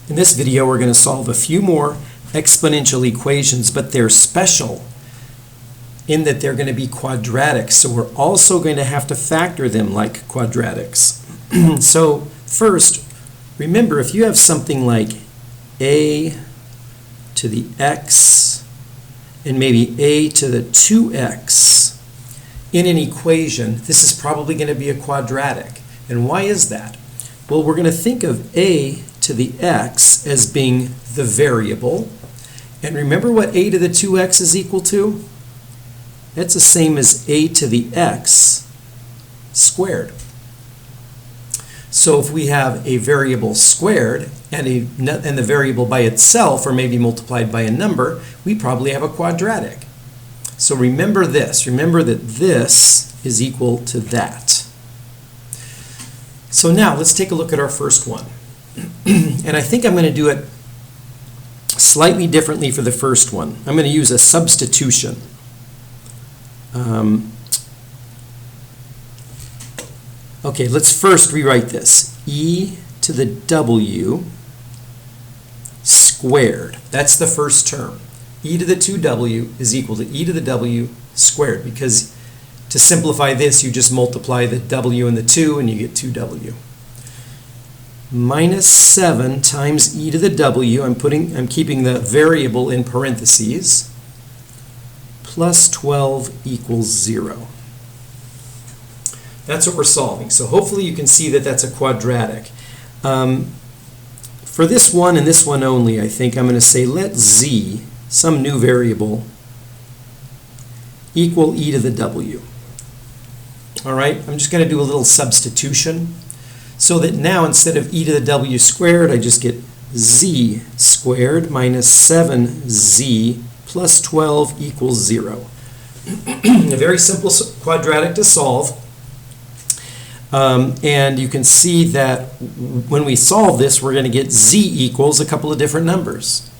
In this video, we're going to solve a few more exponential equations, but they're special in that they're going to be quadratics. So we're also going to have to factor them like quadratics. So first, remember, if you have something like a to the x and maybe a to the 2x in an equation, this is probably going to be a quadratic. And why is that? Well, we're going to think of a to the x as being the variable. And remember what a to the 2x is equal to? That's the same as a to the x squared. So if we have a variable squared and the variable by itself, or maybe multiplied by a number, we probably have a quadratic. So remember this. Remember that this is equal to that. So now let's take a look at our first one. And I think I'm going to do it slightly differently for the first one. I'm going to use a substitution. Okay, let's first rewrite this. E to the w squared. That's the first term. E to the 2w is equal to e to the w squared, because to simplify this, you just multiply the w and the 2 and you get 2w. Minus 7 times e to the w, I'm keeping the variable in parentheses, plus 12 equals 0. That's what we're solving. So hopefully you can see that that's a quadratic. For this one and this one only, I think I'm going to say let z, some new variable, equal e to the w. All right, I'm just going to do a little substitution so that now instead of e to the w squared, I just get z squared minus 7z plus 12 equals 0. A very simple quadratic to solve. And you can see that when we solve this, we're going to get z equals a couple of different numbers.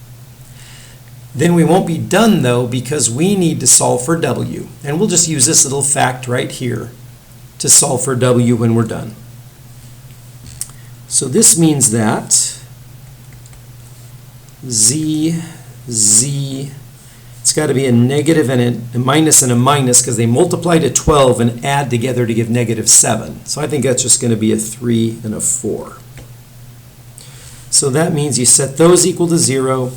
Then we won't be done, though, because we need to solve for w. And we'll just use this little fact right here to solve for w when we're done. So this means that z, it's got to be a negative and a minus because they multiply to 12 and add together to give negative 7. So I think that's just going to be a 3 and a 4. So that means you set those equal to 0,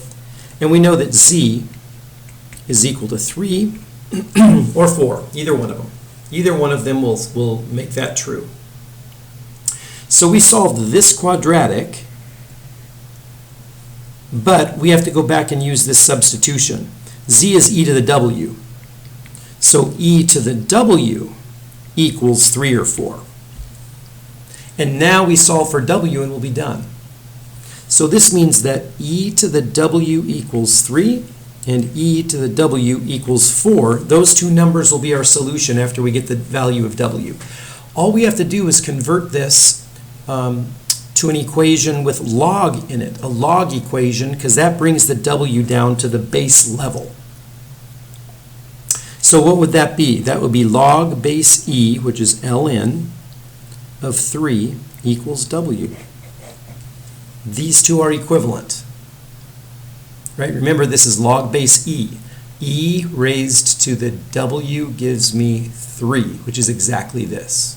and we know that z is equal to 3 or 4, either one of them. Either one of them will make that true. So we solved this quadratic, but we have to go back and use this substitution. Z is e to the w. So e to the w equals 3 or 4. And now we solve for w and we'll be done. So this means that e to the w equals 3 and e to the w equals 4. Those two numbers will be our solution after we get the value of w. All we have to do is convert this to an equation with log in it, a log equation, because that brings the w down to the base level. So what would that be? That would be log base e, which is ln, of 3 equals w. These two are equivalent. Right? Remember, this is log base e. E raised to the w gives me 3, which is exactly this.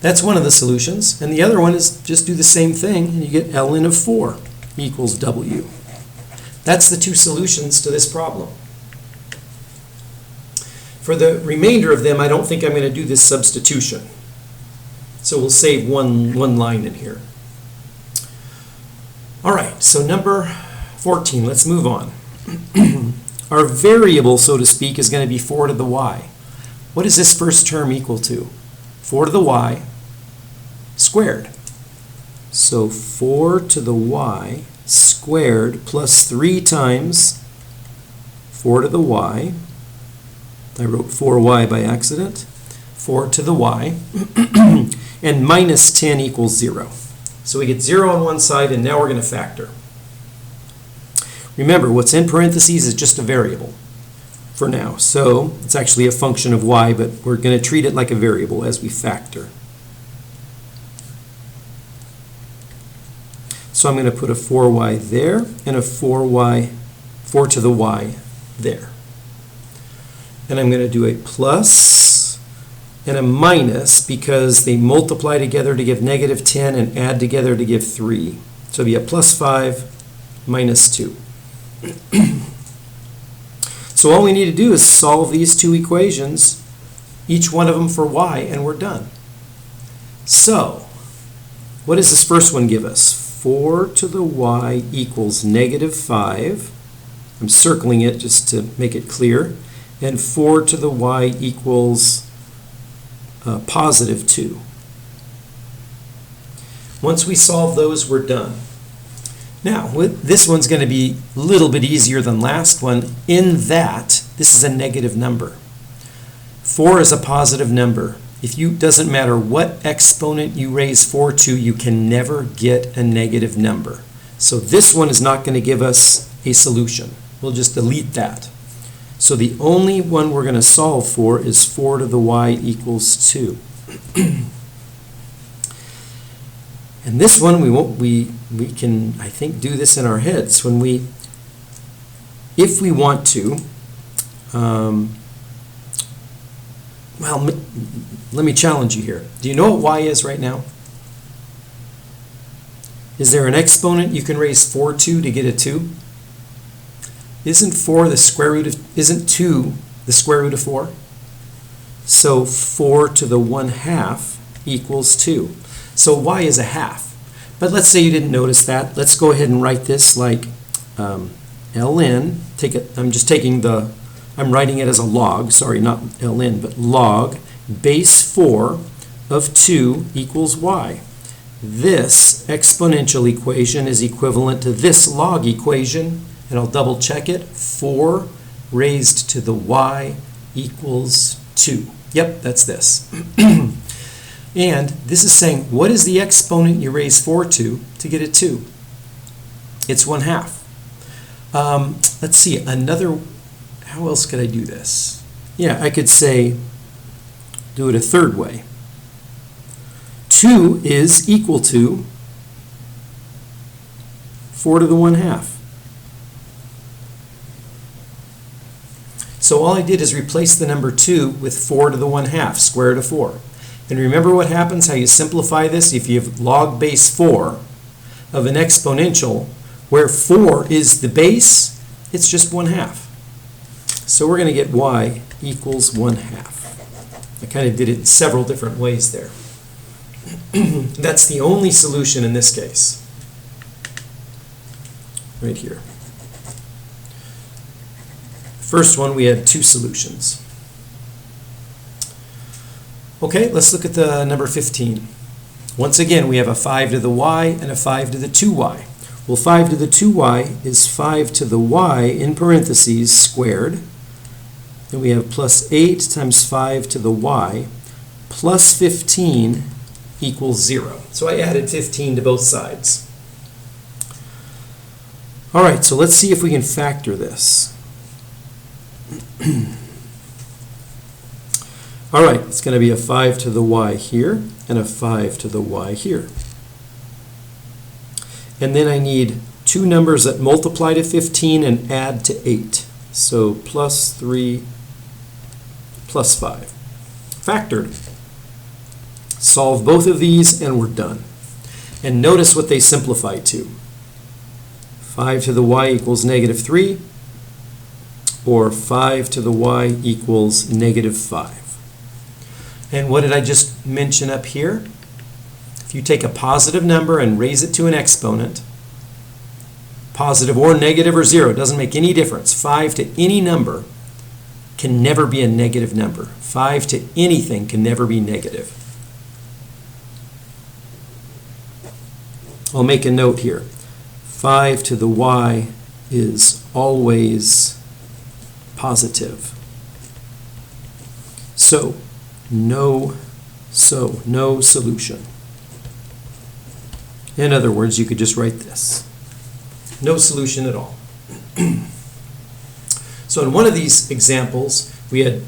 That's one of the solutions. And the other one is just do the same thing, and you get ln of 4 equals w. That's the two solutions to this problem. For the remainder of them, I don't think I'm going to do this substitution. So we'll save one line in here. All right, so number 14, let's move on. Our variable, so to speak, is going to be 4 to the y. What is this first term equal to? 4 to the y squared. So 4 to the y squared plus 3 times 4 to the y. I wrote 4y by accident. 4 to the y. And minus 10 equals 0. So we get 0 on one side, and now we're going to factor. Remember, what's in parentheses is just a variable for now. So it's actually a function of y, but we're going to treat it like a variable as we factor. So I'm going to put a 4y there and a 4 to the y there. And I'm going to do a plus and a minus because they multiply together to give negative 10 and add together to give 3. So it'll be a plus 5 minus 2. So all we need to do is solve these two equations, each one of them for y, and we're done. So what does this first one give us? 4 to the y equals negative 5. I'm circling it just to make it clear. And 4 to the y equals positive 2. Once we solve those, we're done. Now, this one's going to be a little bit easier than last one in that this is a negative number. 4 is a positive number. Doesn't matter what exponent you raise 4 to, you can never get a negative number. So this one is not going to give us a solution. We'll just delete that. So the only one we're going to solve for is 4 to the y equals 2. And this one we can, I think, do this in our heads if we want to. Well, let me challenge you here. Do you know what y is right now? Is there an exponent you can raise 4 to get a 2? Isn't 2 the square root of 4? So 4 to the 1/2 equals 2. So y is a half. But let's say you didn't notice that. Let's go ahead and write this like ln. I'm writing it as a log. Sorry, not ln, but log base 4 of 2 equals y. This exponential equation is equivalent to this log equation, and I'll double check it. 4 raised to the y equals 2. Yep, that's this. And this is saying, what is the exponent you raise 4 to get a 2? It's 1/2. Let's see, how else could I do this? Yeah, I could say, do it a third way. 2 is equal to 4 to the 1/2. So all I did is replace the number 2 with 4 to the 1/2, square root of 4. And remember what happens, how you simplify this? If you have log base 4 of an exponential, where 4 is the base, it's just 1/2. So we're going to get y equals 1/2. I kind of did it in several different ways there. That's the only solution in this case. Right here. First one, we had 2 solutions. Okay, let's look at the number 15. Once again, we have a 5 to the y and a 5 to the 2y. Well, 5 to the 2y is 5 to the y in parentheses squared. Then we have plus 8 times 5 to the y plus 15 equals 0. So I added 15 to both sides. All right, so let's see if we can factor this. All right, it's going to be a 5 to the y here and a 5 to the y here. And then I need 2 numbers that multiply to 15 and add to 8. So plus 3 plus 5. Factored. Solve both of these and we're done. And notice what they simplify to. 5 to the y equals negative 3, or 5 to the y equals negative 5. And what did I just mention up here? If you take a positive number and raise it to an exponent, positive or negative or 0, it doesn't make any difference. 5 to any number can never be a negative number. 5 to anything can never be negative. I'll make a note here. 5 to the y is always positive. So no solution. In other words, you could just write this. No solution at all. So in one of these examples, we had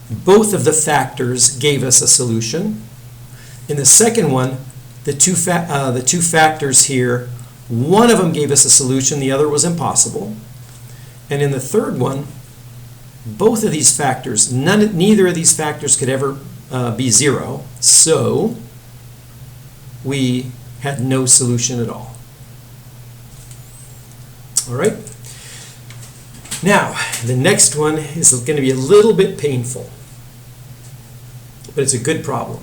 both of the factors gave us a solution. In the second one, the two factors here One of them gave us a solution, the other was impossible. And in the third one, both of these factors, neither of these factors could ever be 0, so we had no solution at all. All right? Now, the next one is going to be a little bit painful, but it's a good problem.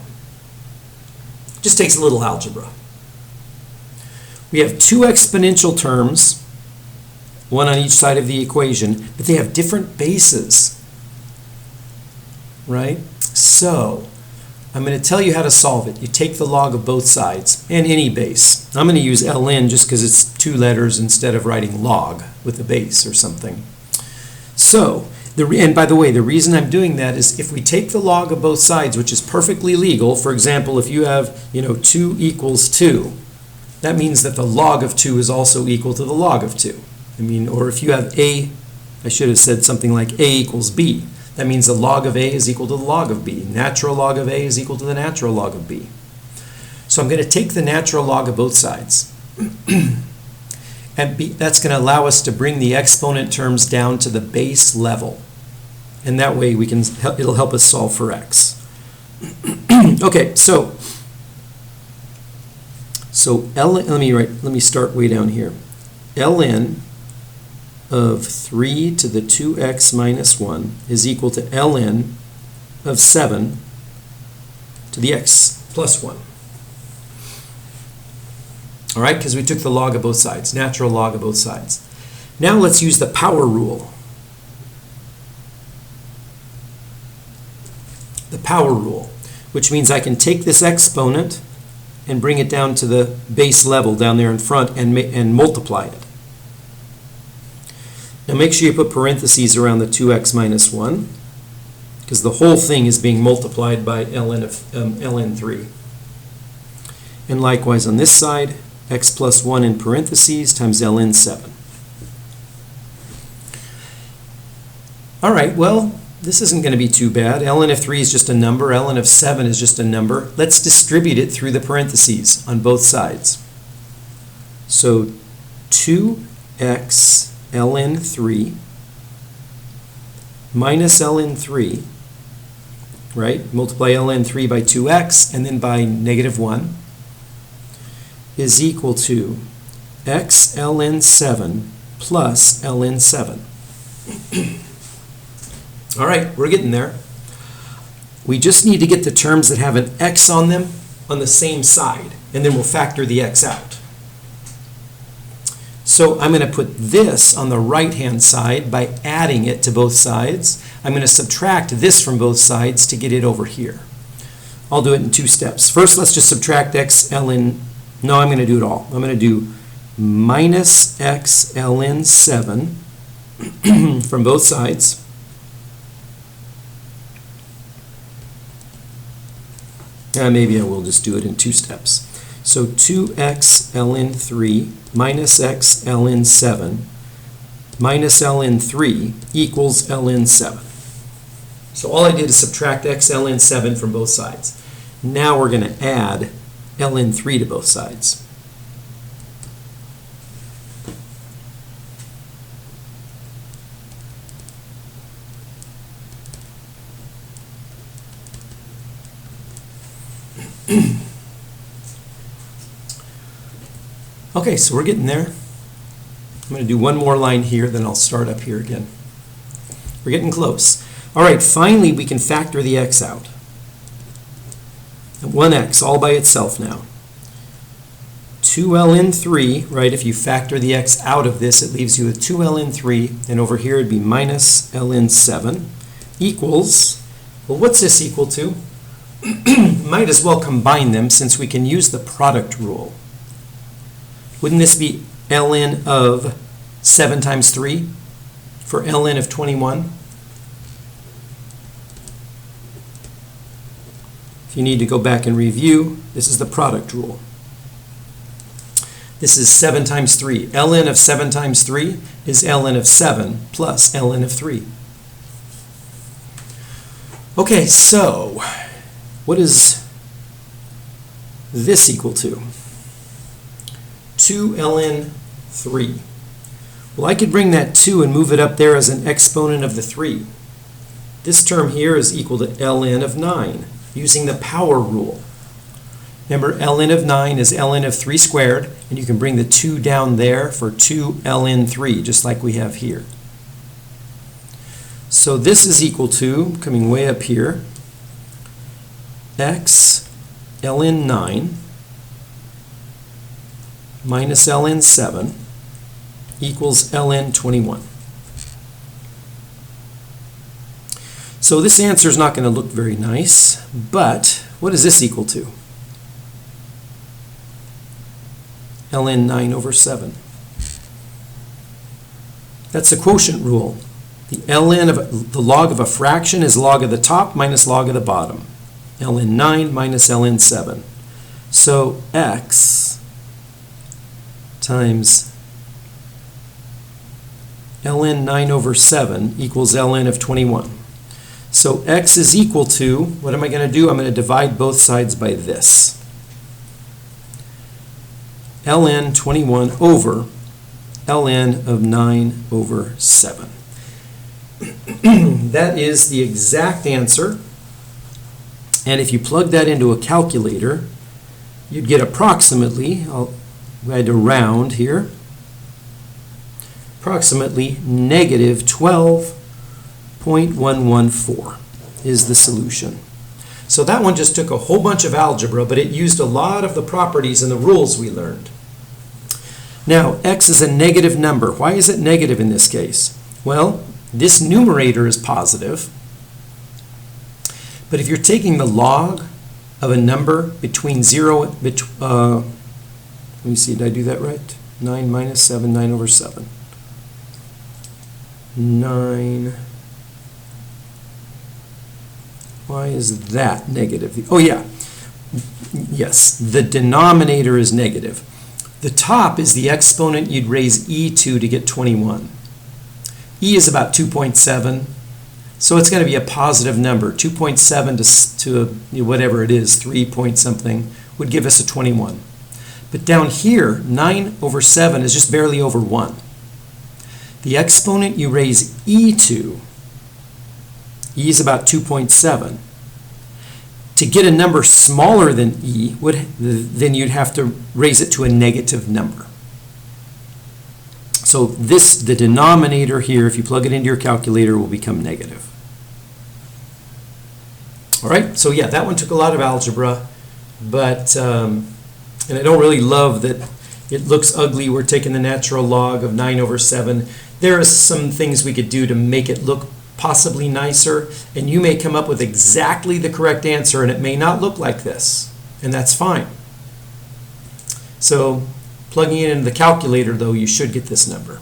It just takes a little algebra. We have two exponential terms, one on each side of the equation, but they have different bases, right? So, I'm going to tell you how to solve it. You take the log of both sides and any base. I'm going to use ln just because it's 2 letters instead of writing log with a base or something. So, and by the way, the reason I'm doing that is if we take the log of both sides, which is perfectly legal, for example, if you have, 2 equals 2, that means that the log of 2 is also equal to the log of 2. Or if you have I should have said something like A equals B. That means the log of A is equal to the log of B. Natural log of A is equal to the natural log of B. So I'm going to take the natural log of both sides. And that's going to allow us to bring the exponent terms down to the base level. And that way it'll help us solve for x. Okay, so let me start way down here. ln of 3 to the 2x minus 1 is equal to ln of 7 to the x plus 1. All right, because we took the log of both sides, natural log of both sides. Now let's use the power rule. The power rule, which means I can take this exponent and bring it down to the base level down there in front and multiply it. Now make sure you put parentheses around the 2x minus 1 because the whole thing is being multiplied by ln of ln 3. And likewise on this side, x plus 1 in parentheses times ln 7. All right, well, this isn't going to be too bad. ln of 3 is just a number. ln of 7 is just a number. Let's distribute it through the parentheses on both sides. So 2x ln 3 minus ln 3, right? Multiply ln 3 by 2x and then by negative 1 is equal to x ln 7 plus ln 7. All right, we're getting there. We just need to get the terms that have an x on them on the same side, and then we'll factor the x out. So I'm going to put this on the right-hand side by adding it to both sides. I'm going to subtract this from both sides to get it over here. I'll do it in 2 steps. First, let's just subtract x ln. No, I'm going to do it all. I'm going to do minus x ln 7 from both sides. Maybe I will just do it in 2 steps. So 2x ln 3 minus x ln 7 minus ln 3 equals ln 7. So all I did is subtract x ln 7 from both sides. Now we're going to add ln 3 to both sides. Okay, so we're getting there. I'm going to do one more line here, then I'll start up here again. We're getting close. All right, finally we can factor the x out. 1x all by itself now. 2ln 3, right, if you factor the x out of this, it leaves you with 2ln 3, and over here it'd be minus ln 7 equals, well, what's this equal to? Might as well combine them since we can use the product rule. Wouldn't this be ln of 7 times 3 for ln of 21? If you need to go back and review, this is the product rule. This is 7 times 3. ln of 7 times 3 is ln of 7 plus ln of 3. Okay, so what is this equal to? 2 ln 3. Well, I could bring that 2 and move it up there as an exponent of the 3. This term here is equal to ln of 9, using the power rule. Remember, ln of 9 is ln of 3 squared, and you can bring the 2 down there for 2 ln 3, just like we have here. So this is equal to, coming way up here, x ln 9 minus ln 7 equals ln 21. So this answer is not going to look very nice, but what is this equal to? ln 9 over 7. That's the quotient rule. The ln of the log of a fraction is log of the top minus log of the bottom. ln 9 minus ln 7. So x times ln 9 over 7 equals ln of 21. So x is equal to, what am I going to do? I'm going to divide both sides by this. ln 21 over ln of 9 over 7. That is the exact answer. And if you plug that into a calculator, you'd get approximately, I had to round here, approximately negative 12.114 is the solution. So that one just took a whole bunch of algebra, but it used a lot of the properties and the rules we learned. Now, x is a negative number. Why is it negative in this case? Well, this numerator is positive, but if you're taking the log of a number between 0, let me see, did I do that right? 9 minus 7, 9 over 7. 9. Why is that negative? Oh yeah, yes, the denominator is negative. The top is the exponent you'd raise e to get 21. E is about 2.7, so it's going to be a positive number. 2.7 to whatever it is, 3 point something, would give us a 21. But down here, 9 over 7 is just barely over 1. The exponent you raise e to, e is about 2.7. To get a number smaller than e, then you'd have to raise it to a negative number. So the denominator here, if you plug it into your calculator, will become negative. All right, so yeah, that one took a lot of algebra, but, and I don't really love that it looks ugly. We're taking the natural log of 9 over 7. There are some things we could do to make it look possibly nicer, and you may come up with exactly the correct answer, and it may not look like this, and that's fine. So plugging it into the calculator, though, you should get this number.